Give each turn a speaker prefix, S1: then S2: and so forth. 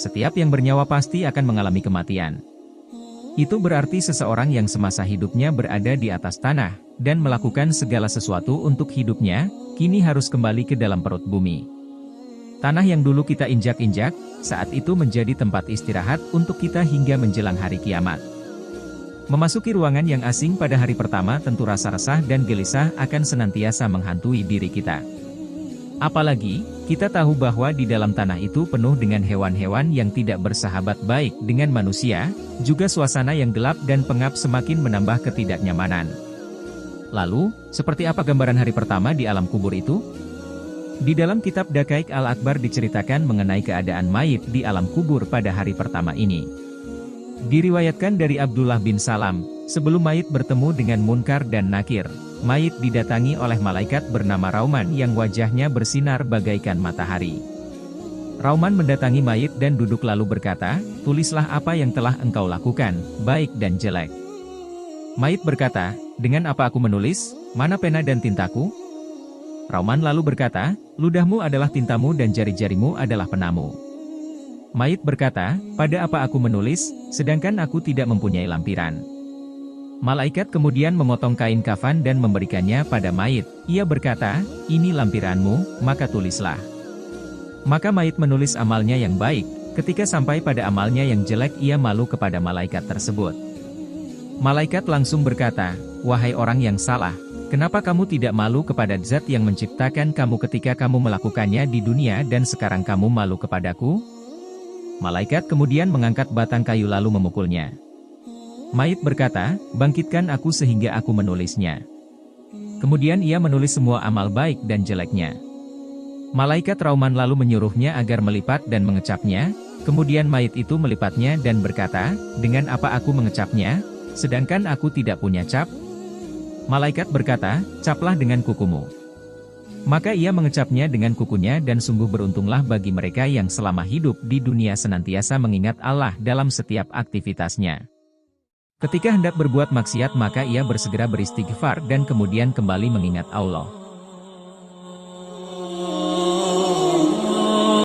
S1: Setiap yang bernyawa pasti akan mengalami kematian. Itu berarti seseorang yang semasa hidupnya berada di atas tanah, dan melakukan segala sesuatu untuk hidupnya, kini harus kembali ke dalam perut bumi. Tanah yang dulu kita injak-injak, saat itu menjadi tempat istirahat untuk kita hingga menjelang hari kiamat. Memasuki ruangan yang asing pada hari pertama tentu rasa resah dan gelisah akan senantiasa menghantui diri kita. Apalagi, kita tahu bahwa di dalam tanah itu penuh dengan hewan-hewan yang tidak bersahabat baik dengan manusia, juga suasana yang gelap dan pengap semakin menambah ketidaknyamanan. Lalu, seperti apa gambaran hari pertama di alam kubur itu? Di dalam kitab Daqaiq Al-Akbar diceritakan mengenai keadaan mayit di alam kubur pada hari pertama ini. Diriwayatkan dari Abdullah bin Salam, sebelum mayit bertemu dengan Munkar dan Nakir, mayit didatangi oleh malaikat bernama Rauman yang wajahnya bersinar bagaikan matahari. Rauman mendatangi mayit dan duduk lalu berkata, "Tulislah apa yang telah engkau lakukan, baik dan jelek." Mayit berkata, "Dengan apa aku menulis? Mana pena dan tintaku?" Rauman lalu berkata, "Ludahmu adalah tintamu dan jari-jarimu adalah penamu." Mayit berkata, "Pada apa aku menulis, sedangkan aku tidak mempunyai lampiran?" Malaikat kemudian memotong kain kafan dan memberikannya pada mayit. Ia berkata, "Ini lampiranmu, maka tulislah." Maka mayit menulis amalnya yang baik. Ketika sampai pada amalnya yang jelek, ia malu kepada malaikat tersebut. Malaikat langsung berkata, "Wahai orang yang salah, kenapa kamu tidak malu kepada Zat yang menciptakan kamu ketika kamu melakukannya di dunia dan sekarang kamu malu kepadaku?" Malaikat kemudian mengangkat batang kayu lalu memukulnya. Mayit berkata, "Bangkitkan aku sehingga aku menulisnya." Kemudian ia menulis semua amal baik dan jeleknya. Malaikat Rauman lalu menyuruhnya agar melipat dan mengecapnya, kemudian mayit itu melipatnya dan berkata, "Dengan apa aku mengecapnya, sedangkan aku tidak punya cap?" Malaikat berkata, "Caplah dengan kukumu." Maka ia mengecapnya dengan kukunya dan sungguh beruntunglah bagi mereka yang selama hidup di dunia senantiasa mengingat Allah dalam setiap aktivitasnya. Ketika hendak berbuat maksiat maka ia bersegera beristighfar dan kemudian kembali mengingat Allah.